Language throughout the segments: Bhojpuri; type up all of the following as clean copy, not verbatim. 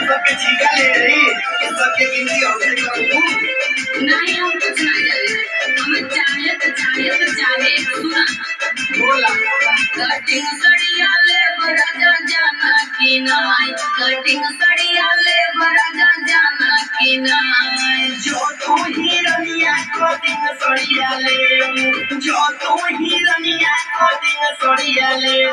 सबके छीका ले रही कि सबके गिनती हमसे करूं। नहीं हम कुछ ना जाने, हमें चाहे सुना बोला कटिंग सड़िया ले बराजा जाना कि नाय, कटिंग सड़िया ले बराजा जाना कि नाय। जो तू ही रनिया कटिंग सड़िया ले, जो तू ही रनिया कटिंग सड़िया ले,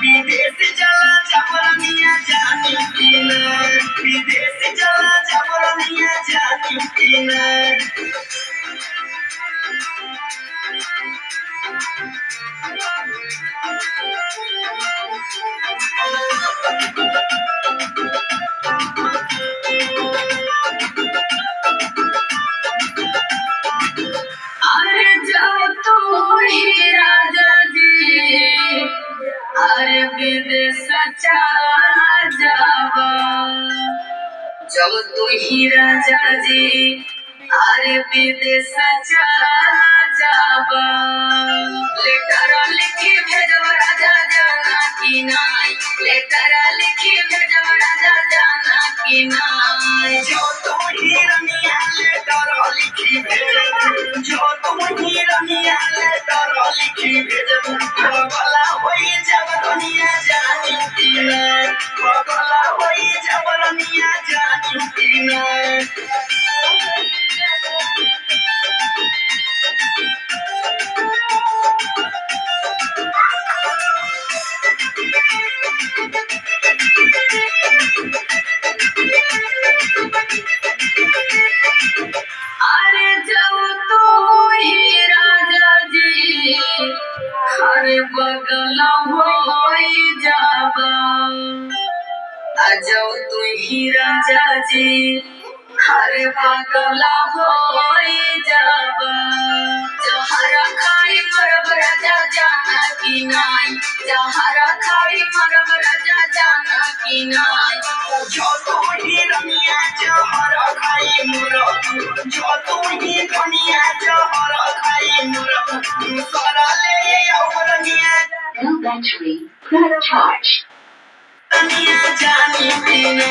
विदेश चला जबरनिया जानी कि ना, विदेश चला जबरनिया जानी कि ना। अरे जाओ तो ही राजा जी, अरे विदेश चला जावा। जब तू ही राजा जी, अरे विदेश चला जावा। लेटर लिखी भेजब राजा जाना कि नाय, लेटर लिखी भेजब राजा जाना कि नाय। जो तू ही रनिया लेटर लिखी भेजब, जो तू ही रनिया लेटर लिखी भेजब, बगला होई जबरनिया जानी कि ना, बगला होई जबरनिया जानी कि ना। अरे जाओ तो ही राजा जी, अरे बगला होई जावा। जाओ तू ही राजा जी, अरे बगला होई जावा। जहरा खाई मरब राजा जाना कि नाय, जहरा खाई मरब राजा जाना कि नाय। जो तू ही रनिया जहर खाई मरब, जो तू ही रनिया जहर खाई मरब, दूसरा ले औरनिया No battery. Press charge. रनिया जानी कि ना।